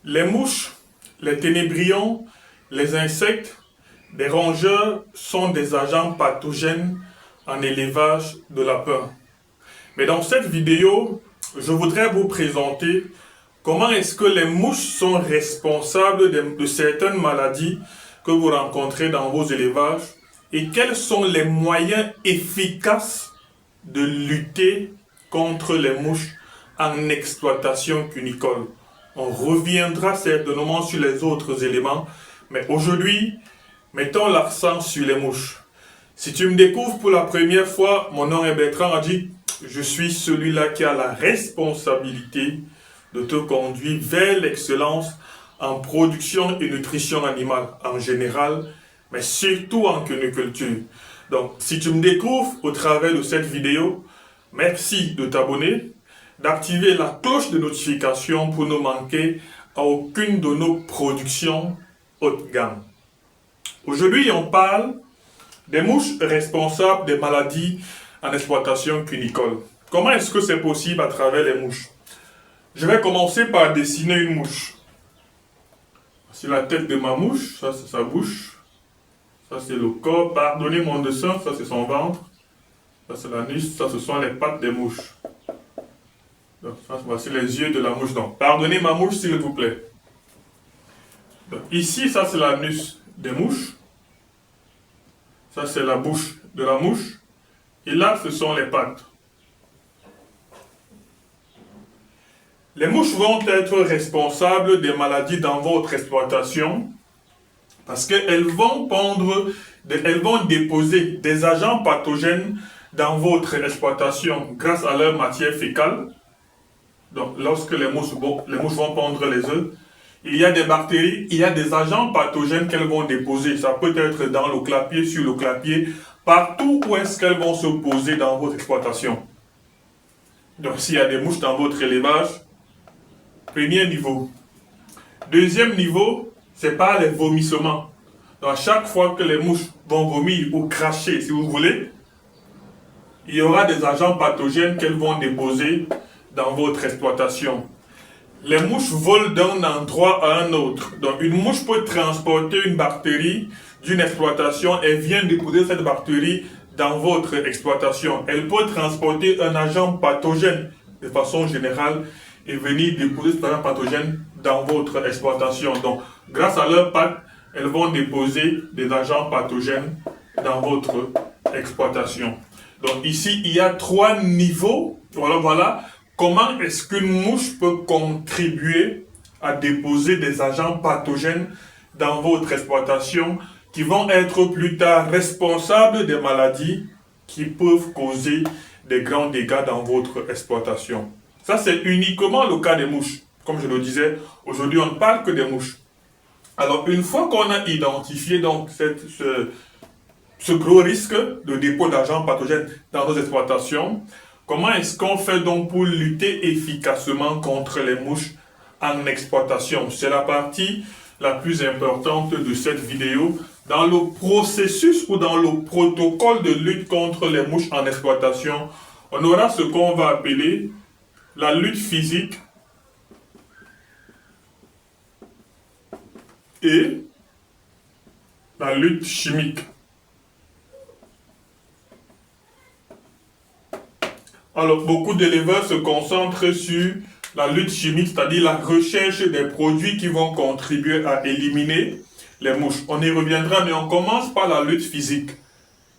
Les mouches, les ténébrions, les insectes, les rongeurs sont des agents pathogènes en élevage de lapins. Mais dans cette vidéo, je voudrais vous présenter comment est-ce que les mouches sont responsables de certaines maladies que vous rencontrez dans vos élevages et quels sont les moyens efficaces de lutter contre les mouches en exploitation cunicole. On reviendra certainement sur les autres éléments, mais aujourd'hui, mettons l'accent sur les mouches. Si tu me découvres pour la première fois, mon nom est Bertrand Adji. Je suis celui-là qui a la responsabilité de te conduire vers l'excellence en production et nutrition animale en général, mais surtout en cuniculture. Donc, si tu me découvres au travers de cette vidéo, merci de t'abonner, d'activer la cloche de notification pour ne manquer à aucune de nos productions haut de gamme. Aujourd'hui, on parle des mouches responsables des maladies en exploitation cunicole. Comment est-ce que c'est possible à travers les mouches? Je vais commencer par dessiner une mouche. C'est la tête de ma mouche, ça c'est sa bouche, ça c'est le corps, pardonnez mon dessin, ça c'est son ventre, ça c'est l'anus, ça ce sont les pattes des mouches. Donc ça, voici les yeux de la mouche. Donc, pardonnez ma mouche s'il vous plaît. Donc, ici, ça c'est l'anus des mouches. Ça c'est la bouche de la mouche. Et là, ce sont les pattes. Les mouches vont être responsables des maladies dans votre exploitation parce qu'elles vont elles vont déposer des agents pathogènes dans votre exploitation grâce à leur matière fécale. Donc, lorsque les mouches vont pondre les œufs, il y a des bactéries, il y a des agents pathogènes qu'elles vont déposer. Ça peut être dans le clapier, sur le clapier, partout où est-ce qu'elles vont se poser dans votre exploitation. Donc, s'il y a des mouches dans votre élevage, premier niveau. Deuxième niveau, c'est par les vomissements. Donc, à chaque fois que les mouches vont vomir ou cracher, si vous voulez, il y aura des agents pathogènes qu'elles vont déposer dans votre exploitation. Les mouches volent d'un endroit à un autre. Donc, une mouche peut transporter une bactérie d'une exploitation et vient déposer cette bactérie dans votre exploitation. Elle peut transporter un agent pathogène de façon générale et venir déposer cet agent pathogène dans votre exploitation. Donc, grâce à leurs pattes, elles vont déposer des agents pathogènes dans votre exploitation. Donc, ici, il y a 3 niveaux. Voilà. Comment est-ce qu'une mouche peut contribuer à déposer des agents pathogènes dans votre exploitation qui vont être plus tard responsables des maladies qui peuvent causer des grands dégâts dans votre exploitation? Ça, c'est uniquement le cas des mouches. Comme je le disais, aujourd'hui, on ne parle que des mouches. Alors, une fois qu'on a identifié donc ce gros risque de dépôt d'agents pathogènes dans nos exploitations, comment est-ce qu'on fait donc pour lutter efficacement contre les mouches en exploitation? C'est la partie la plus importante de cette vidéo. Dans le processus ou dans le protocole de lutte contre les mouches en exploitation, on aura ce qu'on va appeler la lutte physique et la lutte chimique. Alors, beaucoup d'éleveurs se concentrent sur la lutte chimique, c'est-à-dire la recherche des produits qui vont contribuer à éliminer les mouches. On y reviendra, mais on commence par la lutte physique,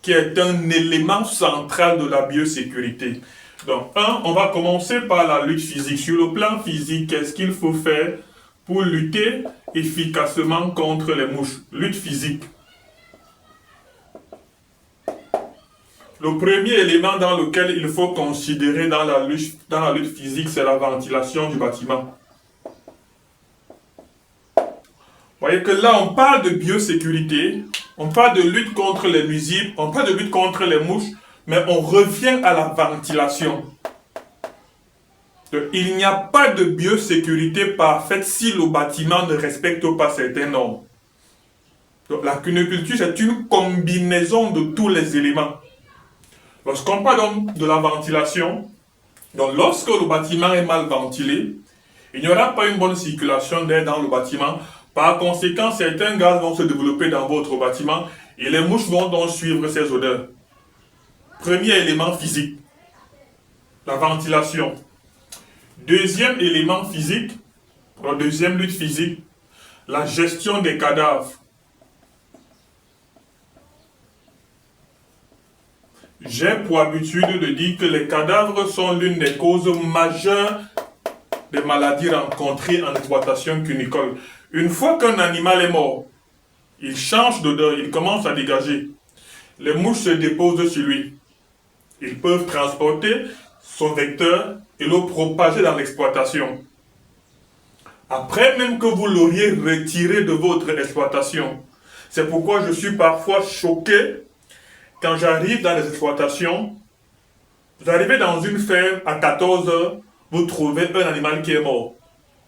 qui est un élément central de la biosécurité. Donc, on va commencer par la lutte physique. Sur le plan physique, qu'est-ce qu'il faut faire pour lutter efficacement contre les mouches? Lutte physique. Le premier élément dans lequel il faut considérer dans la lutte physique, c'est la ventilation du bâtiment. Vous voyez que là, on parle de biosécurité, on parle de lutte contre les nuisibles, on parle de lutte contre les mouches, mais on revient à la ventilation. Donc, il n'y a pas de biosécurité parfaite si le bâtiment ne respecte pas certaines normes. Donc, la cuniculture, c'est une combinaison de tous les éléments. Lorsqu'on parle donc de la ventilation, donc lorsque le bâtiment est mal ventilé, Il n'y aura pas une bonne circulation d'air dans le bâtiment. Par conséquent, certains gaz vont se développer dans votre bâtiment et les mouches vont donc suivre ces odeurs. Premier élément physique, la ventilation. Deuxième élément physique, la deuxième lutte physique, la gestion des cadavres. J'ai pour habitude de dire que les cadavres sont l'une des causes majeures des maladies rencontrées en exploitation cunicole. Une fois qu'un animal est mort, il change d'odeur, il commence à dégager. Les mouches se déposent sur lui. Ils peuvent transporter son vecteur et le propager dans l'exploitation. Après même que vous l'auriez retiré de votre exploitation. C'est pourquoi je suis parfois choqué quand j'arrive dans les exploitations. Vous arrivez dans une ferme à 14 heures, vous trouvez un animal qui est mort.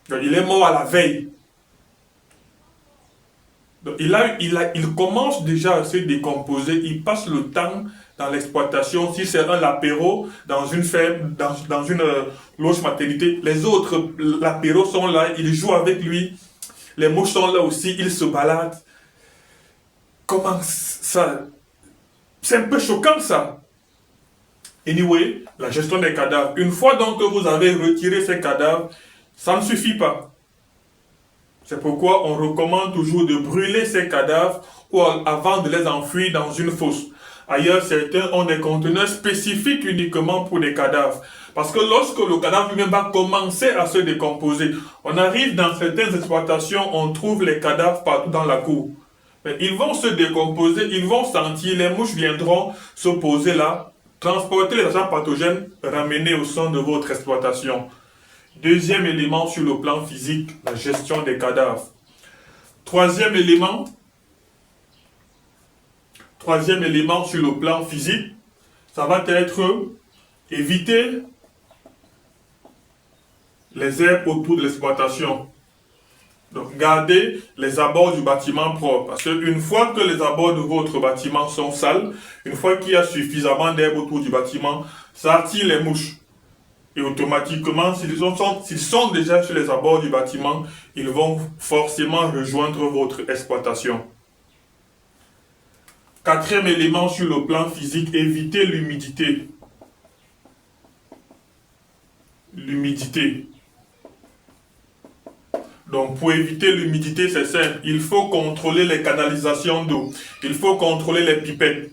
Donc, il est mort à la veille. Donc, il commence déjà à se décomposer, il passe le temps dans l'exploitation. Si c'est un lapéro dans une ferme, dans une loge maternité, les autres lapéros sont là, ils jouent avec lui. Les mouches sont là aussi, ils se baladent. Comment ça? C'est un peu choquant ça. Anyway, la gestion des cadavres. Une fois donc que vous avez retiré ces cadavres, ça ne suffit pas. C'est pourquoi on recommande toujours de brûler ces cadavres ou avant de les enfouir dans une fosse. Ailleurs, certains ont des conteneurs spécifiques uniquement pour les cadavres. Parce que lorsque le cadavre lui-même va commencer à se décomposer, on arrive dans certaines exploitations, on trouve les cadavres partout dans la cour. Mais ils vont se décomposer, ils vont sentir, les mouches viendront se poser là, transporter les agents pathogènes, ramener au sein de votre exploitation. Deuxième élément sur le plan physique, la gestion des cadavres. Troisième élément sur le plan physique, ça va être éviter les herbes autour de l'exploitation. Donc, gardez les abords du bâtiment propres. Parce qu'une fois que les abords de votre bâtiment sont sales, une fois qu'il y a suffisamment d'herbe autour du bâtiment, ça attire les mouches. Et automatiquement, s'ils sont déjà sur les abords du bâtiment, ils vont forcément rejoindre votre exploitation. Quatrième élément sur le plan physique, évitez l'humidité. L'humidité. Donc, pour éviter l'humidité, c'est simple. Il faut contrôler les canalisations d'eau. Il faut contrôler les pipettes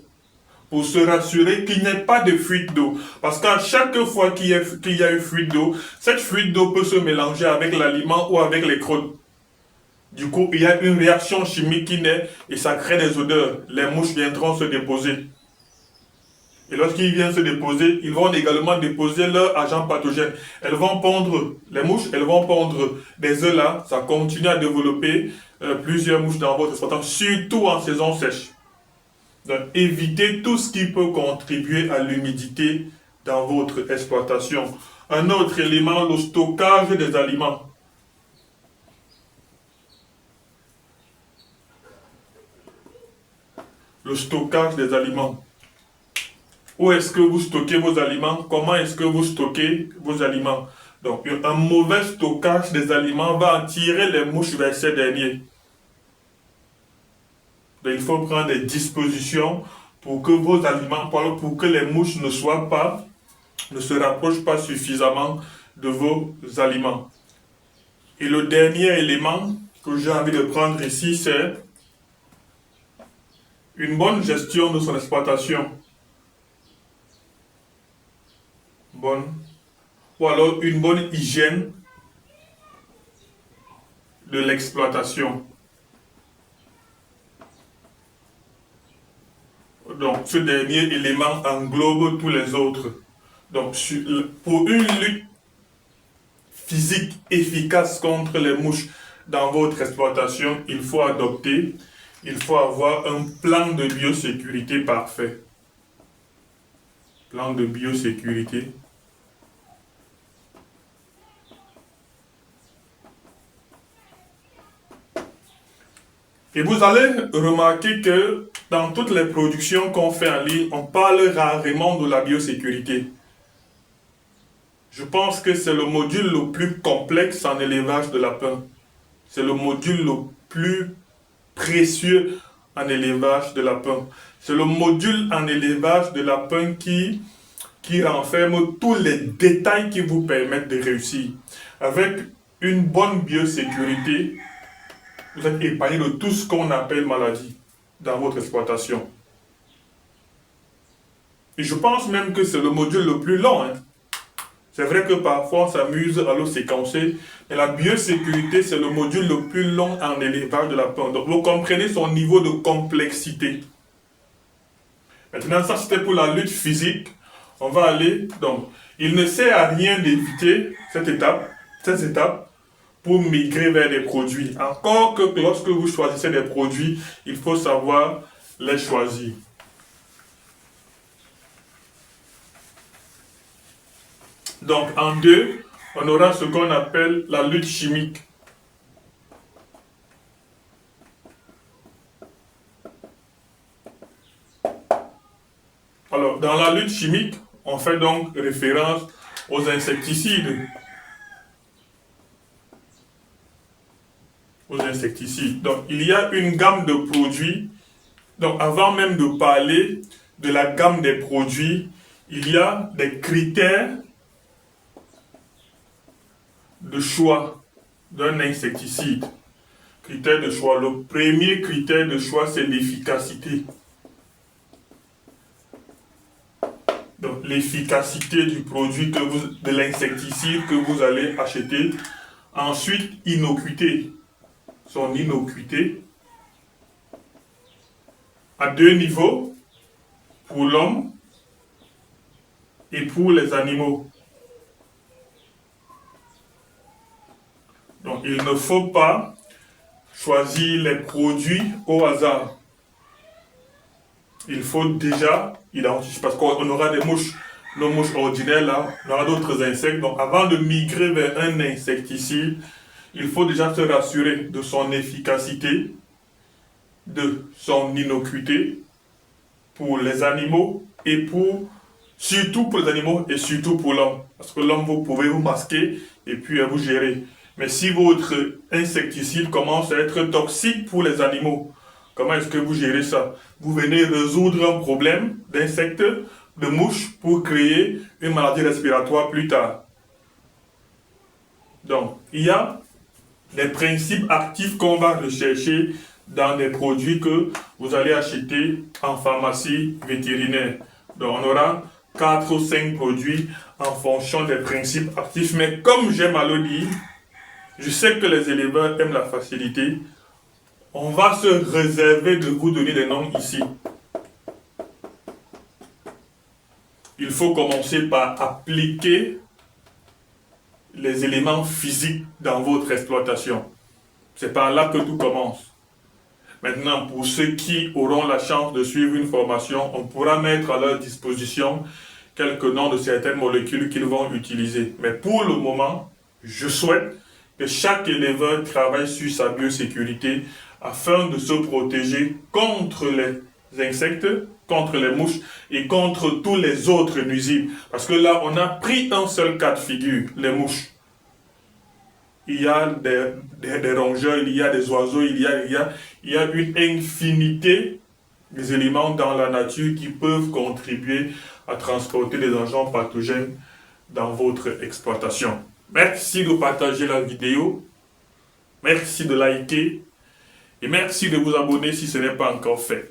pour se rassurer qu'il n'y ait pas de fuite d'eau. Parce qu'à chaque fois qu'il y a une fuite d'eau, cette fuite d'eau peut se mélanger avec l'aliment ou avec les crottes. Du coup, il y a une réaction chimique qui naît et ça crée des odeurs. Les mouches viendront se déposer. Et lorsqu'ils viennent se déposer, ils vont également déposer leur agent pathogène. Elles vont pondre, les mouches, elles vont pondre des œufs là. Ça continue à développer plusieurs mouches dans votre exploitation, surtout en saison sèche. Donc, évitez tout ce qui peut contribuer à l'humidité dans votre exploitation. Un autre élément, le stockage des aliments. Le stockage des aliments. Où est-ce que vous stockez vos aliments? Comment est-ce que vous stockez vos aliments? Donc, un mauvais stockage des aliments va attirer les mouches vers ces derniers. Donc, il faut prendre des dispositions pour que vos aliments, pour que les mouches ne se rapprochent pas suffisamment de vos aliments. Et le dernier élément que j'ai envie de prendre ici, c'est une bonne gestion de son exploitation. Ou alors une bonne hygiène de l'exploitation. Donc, ce dernier élément englobe tous les autres. Donc, pour une lutte physique efficace contre les mouches dans votre exploitation, il faut avoir un plan de biosécurité parfait. Plan de biosécurité. Et vous allez remarquer que dans toutes les productions qu'on fait en ligne, on parle rarement de la biosécurité. Je pense que c'est le module le plus complexe en élevage de lapins. C'est le module le plus précieux en élevage de lapins. C'est le module en élevage de lapins qui renferme tous les détails qui vous permettent de réussir. Avec une bonne biosécurité, vous êtes épargné de tout ce qu'on appelle maladie dans votre exploitation. Et je pense même que c'est le module le plus long. C'est vrai que parfois on s'amuse à le séquencer, mais la biosécurité, c'est le module le plus long en élevage de lapin. Donc vous comprenez son niveau de complexité. Maintenant, ça c'était pour la lutte physique. On va aller, donc, il ne sert à rien d'éviter cette étape pour migrer vers des produits. Encore que lorsque vous choisissez des produits, il faut savoir les choisir. Donc, en deux, on aura ce qu'on appelle la lutte chimique. Alors, dans la lutte chimique, on fait donc référence aux insecticides. Donc, il y a une gamme de produits. Donc, avant même de parler de la gamme des produits, il y a des critères de choix d'un insecticide. Critères de choix. Le premier critère de choix, c'est l'efficacité. Donc, l'efficacité du produit de l'insecticide que vous allez acheter. Ensuite, innocuité. Son innocuité. À deux niveaux. Pour l'homme et pour les animaux. Donc, il ne faut pas choisir les produits au hasard. Il faut déjà identifier, parce qu'on aura des mouches, nos mouches ordinaires là, on aura d'autres insectes. Donc, avant de migrer vers un insecticide, il faut déjà se rassurer de son efficacité, de son innocuité pour les animaux et surtout pour les animaux et surtout pour l'homme. Parce que l'homme, vous pouvez vous masquer et puis vous gérer. Mais si votre insecticide commence à être toxique pour les animaux, comment est-ce que vous gérez ça? Vous venez résoudre un problème d'insectes, de mouches, pour créer une maladie respiratoire plus tard. Donc, il y a des principes actifs qu'on va rechercher dans des produits que vous allez acheter en pharmacie vétérinaire. Donc, on aura 4 ou 5 produits en fonction des principes actifs. Mais comme j'aime à le dire, je sais que les éleveurs aiment la facilité. On va se réserver de vous donner des noms ici. Il faut commencer par appliquer les éléments physiques dans votre exploitation. C'est par là que tout commence. Maintenant, pour ceux qui auront la chance de suivre une formation, on pourra mettre à leur disposition quelques noms de certaines molécules qu'ils vont utiliser. Mais pour le moment, je souhaite que chaque éleveur travaille sur sa biosécurité afin de se protéger contre les insectes, contre les mouches et contre tous les autres nuisibles. Parce que là, on a pris un seul cas de figure, les mouches. Il y a des rongeurs, il y a des oiseaux, il y a une infinité des éléments dans la nature qui peuvent contribuer à transporter des agents pathogènes dans votre exploitation. Merci de partager la vidéo, merci de liker et merci de vous abonner si ce n'est pas encore fait.